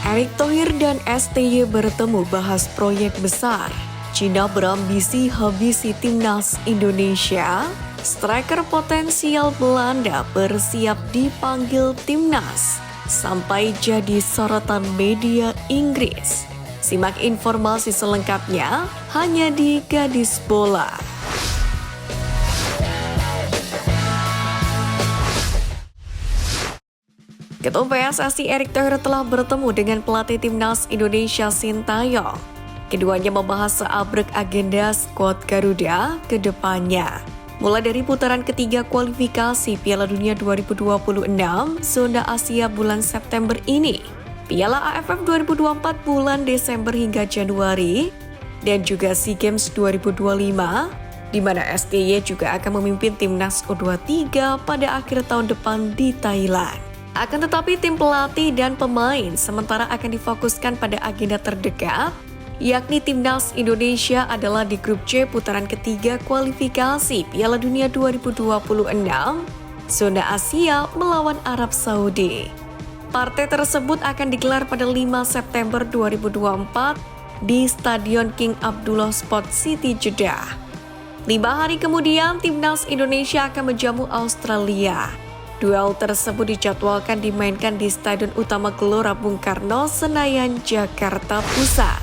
Erick Thohir dan STY bertemu bahas proyek besar. Cina berambisi habisi timnas Indonesia. Striker potensial Belanda bersiap dipanggil timnas. Sampai jadi sorotan media Inggris. Simak informasi selengkapnya hanya di Gadis Bola. Ketua PSSI Erick Thohir telah bertemu dengan pelatih timnas Indonesia Sintayong. Keduanya membahas seabrek agenda skuad Garuda ke depannya. Mulai dari putaran ketiga kualifikasi Piala Dunia 2026 zona Asia bulan September ini, Piala AFF 2024 bulan Desember hingga Januari, dan juga SEA Games 2025, di mana STY juga akan memimpin timnas U23 pada akhir tahun depan di Thailand. Akan tetapi tim pelatih dan pemain sementara akan difokuskan pada agenda terdekat, yakni timnas Indonesia adalah di grup C putaran ketiga kualifikasi Piala Dunia 2026 zona Asia melawan Arab Saudi. Partai tersebut akan digelar pada 5 September 2024 di Stadion King Abdullah Sport City, Jeddah. 5 hari kemudian, timnas Indonesia akan menjamu Australia. Duel tersebut dijadwalkan dimainkan di Stadion Utama Gelora Bung Karno, Senayan, Jakarta Pusat.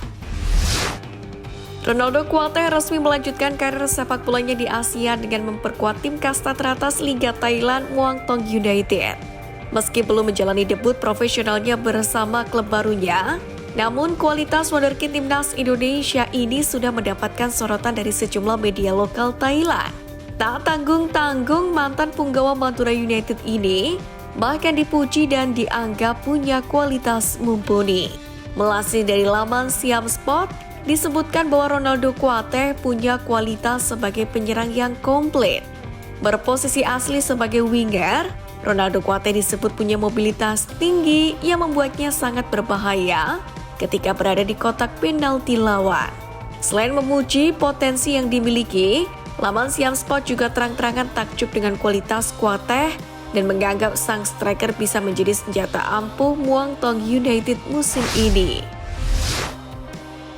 Ronaldo Kuateh resmi melanjutkan karir sepak bolanya di Asia dengan memperkuat tim kasta teratas Liga Thailand Muangthong United. Meski belum menjalani debut profesionalnya bersama klub barunya, namun kualitas wonderkid timnas Indonesia ini sudah mendapatkan sorotan dari sejumlah media lokal Thailand. Tak tanggung-tanggung, mantan punggawa Madura United ini bahkan dipuji dan dianggap punya kualitas mumpuni. Melansir dari laman Siam Sport, disebutkan bahwa Ronaldo Kuateh punya kualitas sebagai penyerang yang komplit. Berposisi asli sebagai winger, Ronaldo Kuateh disebut punya mobilitas tinggi yang membuatnya sangat berbahaya ketika berada di kotak penalti lawan. Selain memuji potensi yang dimiliki, laman Siam Sport juga terang-terangan takjub dengan kualitas Kuateh dan menganggap sang striker bisa menjadi senjata ampuh Muangthong United musim ini.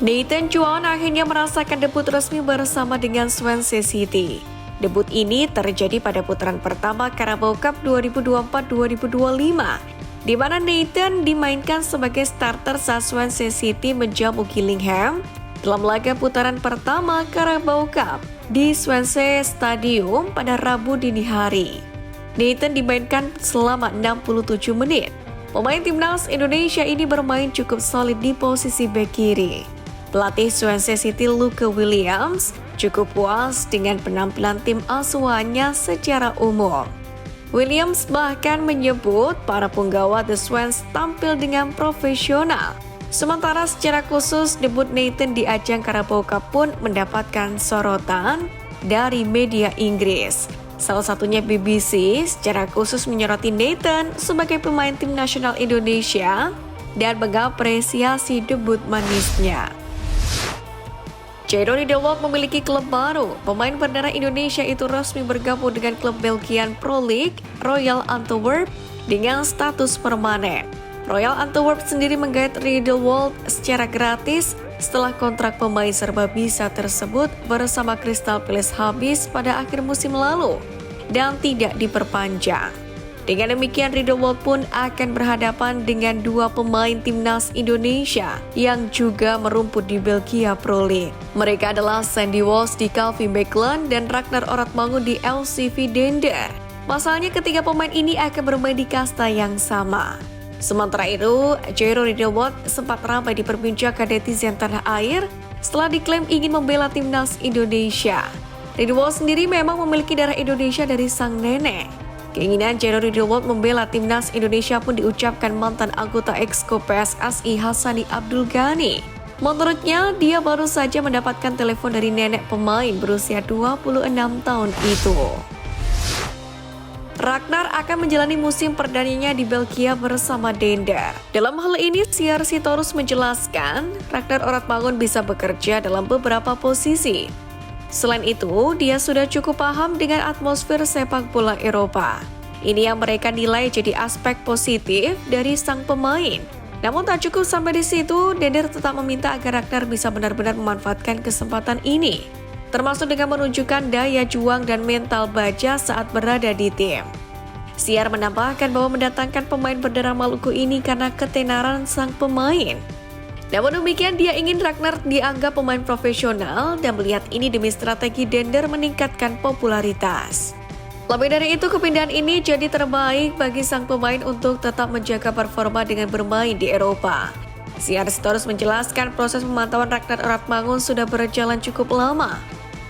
Nathan Chuan akhirnya merasakan debut resmi bersama dengan Swansea City. Debut ini terjadi pada putaran pertama Carabao Cup 2024-2025, di mana Nathan dimainkan sebagai starter saat Swansea City menjamu Gillingham dalam laga putaran pertama Carabao Cup di Swansea Stadium pada Rabu dini hari. Nathan dimainkan selama 67 menit. Pemain timnas Indonesia ini bermain cukup solid di posisi bek kiri. Pelatih Swansea City Luke Williams cukup puas dengan penampilan tim asuhannya secara umum. Williams bahkan menyebut para punggawa The Swans tampil dengan profesional. Sementara secara khusus debut Nathan di ajang Carabao Cup pun mendapatkan sorotan dari media Inggris. Salah satunya BBC secara khusus menyoroti Nathan sebagai pemain tim nasional Indonesia dan mengapresiasi debut manisnya. Jadon Riedewald memiliki klub baru. Pemain berdarah Indonesia itu resmi bergabung dengan klub Belgian Pro League Royal Antwerp dengan status permanen. Royal Antwerp sendiri menggait Riedewald secara gratis setelah kontrak pemain serba bisa tersebut bersama Crystal Palace habis pada akhir musim lalu dan tidak diperpanjang. Dengan demikian, Riedewald pun akan berhadapan dengan dua pemain timnas Indonesia yang juga merumput di Belgia Pro League. Mereka adalah Sandy Walsh di Calvi Mechelen dan Ragnar Oratmangun di LCV Dender. Pasalnya ketiga pemain ini akan bermain di kasta yang sama. Sementara itu, Jadon Riedewald sempat ramai diperbincangkan netizen tanah air setelah diklaim ingin membela timnas Indonesia. Riedewald sendiri memang memiliki darah Indonesia dari sang nenek. Keinginan Jadon Riedewald membela timnas Indonesia pun diucapkan mantan anggota Exco PSSI Hassani Abdul Ghani. Menurutnya, dia baru saja mendapatkan telepon dari nenek pemain berusia 26 tahun itu. Ragnar akan menjalani musim perdananya di Belgia bersama Dender. Dalam hal ini, Siar Sitorus menjelaskan, Ragnar Oratmangun bisa bekerja dalam beberapa posisi. Selain itu, dia sudah cukup paham dengan atmosfer sepak bola Eropa. Ini yang mereka nilai jadi aspek positif dari sang pemain. Namun tak cukup sampai di situ, Dender tetap meminta agar Ragnar bisa benar-benar memanfaatkan kesempatan ini, termasuk dengan menunjukkan daya juang dan mental baja saat berada di tim. Siar menambahkan bahwa mendatangkan pemain berdarah Maluku ini karena ketenaran sang pemain. Namun demikian, dia ingin Ragnar dianggap pemain profesional dan melihat ini demi strategi Dender meningkatkan popularitas. Lebih dari itu, kepindahan ini jadi terbaik bagi sang pemain untuk tetap menjaga performa dengan bermain di Eropa. Siar terus menjelaskan proses pemantauan Ragnar Rathmangun sudah berjalan cukup lama.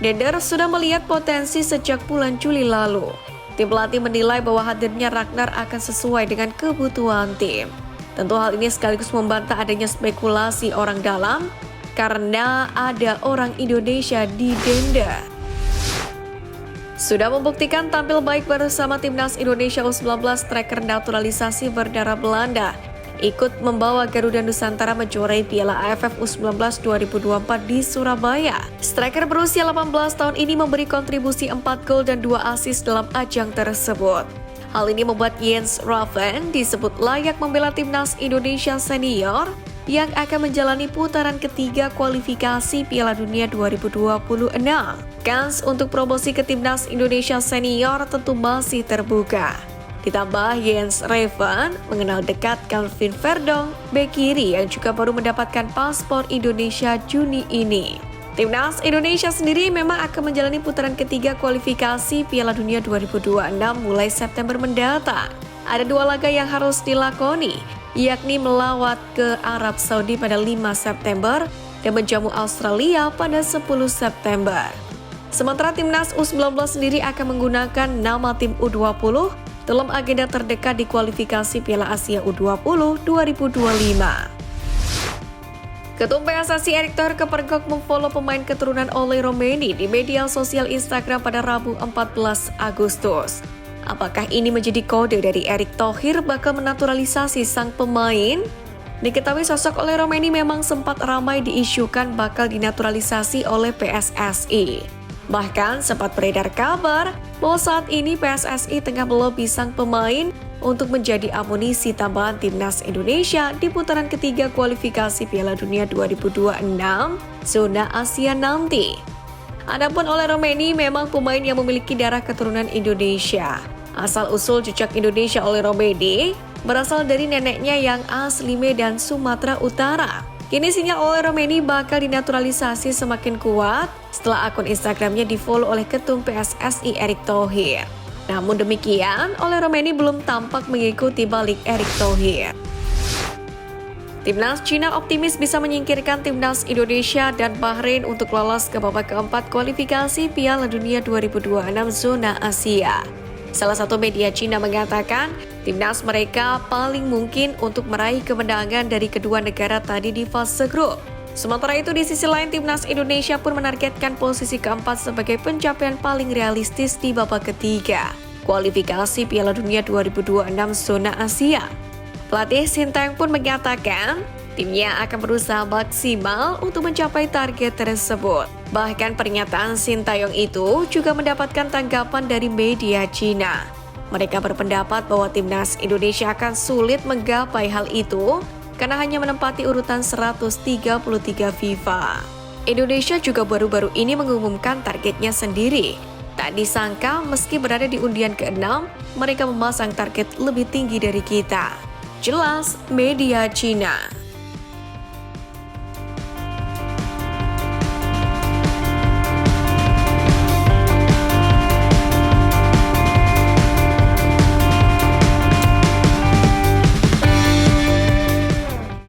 Dender sudah melihat potensi sejak bulan Juli lalu. Tim pelatih menilai bahwa hadirnya Ragnar akan sesuai dengan kebutuhan tim. Tentu hal ini sekaligus membantah adanya spekulasi orang dalam karena ada orang Indonesia di Dender. Sudah membuktikan tampil baik bersama timnas Indonesia U19, striker naturalisasi berdarah Belanda ikut membawa Garuda Nusantara menjuarai Piala AFF U19 2024 di Surabaya. Striker berusia 18 tahun ini memberi kontribusi 4 gol dan 2 assist dalam ajang tersebut. Hal ini membuat Jens Raven disebut layak membela timnas Indonesia senior yang akan menjalani putaran ketiga kualifikasi Piala Dunia 2026. Kans untuk promosi ke timnas Indonesia senior tentu masih terbuka. Ditambah Jens Raven mengenal dekat Calvin Verdong, bek kiri yang juga baru mendapatkan paspor Indonesia Juni ini. Timnas Indonesia sendiri memang akan menjalani putaran ketiga kualifikasi Piala Dunia 2026 mulai September mendatang. Ada 2 laga yang harus dilakoni, yakni melawat ke Arab Saudi pada 5 September dan menjamu Australia pada 10 September. Sementara timnas U19 sendiri akan menggunakan nama tim U20 dalam agenda terdekat di kualifikasi Piala Asia U20 2025. Ketum PSSI Erick Thohir kepergok memfollow pemain keturunan Ole Romeni di media sosial Instagram pada Rabu 14 Agustus. Apakah ini menjadi kode dari Erick Thohir bakal menaturalisasi sang pemain? Diketahui sosok Ole Romeni memang sempat ramai diisukan bakal dinaturalisasi oleh PSSI. Bahkan sempat beredar kabar bahwa saat ini PSSI tengah melobi sang pemain untuk menjadi amunisi tambahan timnas Indonesia di putaran ketiga kualifikasi Piala Dunia 2026 zona Asia nanti. Adapun Ole Romeni memang pemain yang memiliki darah keturunan Indonesia. Asal-usul jejak Indonesia Ole Romeni berasal dari neneknya yang asli Medan, Sumatera Utara. Kini sinyal Ole Romeni bakal dinaturalisasi semakin kuat setelah akun Instagramnya di-follow oleh Ketum PSSI Erick Thohir. Namun demikian, Ole Romeni belum tampak mengikuti balik Erick Thohir. Timnas Cina optimis bisa menyingkirkan timnas Indonesia dan Bahrain untuk lolos ke babak keempat kualifikasi Piala Dunia 2026 zona Asia. Salah satu media Cina mengatakan, timnas mereka paling mungkin untuk meraih kemenangan dari kedua negara tadi di fase grup. Sementara itu di sisi lain, timnas Indonesia pun menargetkan posisi keempat sebagai pencapaian paling realistis di babak ketiga kualifikasi Piala Dunia 2026 zona Asia. Pelatih Sintayong pun menyatakan timnya akan berusaha maksimal untuk mencapai target tersebut. Bahkan pernyataan Sintayong itu juga mendapatkan tanggapan dari media Cina. Mereka berpendapat bahwa timnas Indonesia akan sulit menggapai hal itu karena hanya menempati urutan 133 FIFA. Indonesia juga baru-baru ini mengumumkan targetnya sendiri. Tak disangka meski berada di undian ke-6, mereka memasang target lebih tinggi dari kita. Jelas media Cina.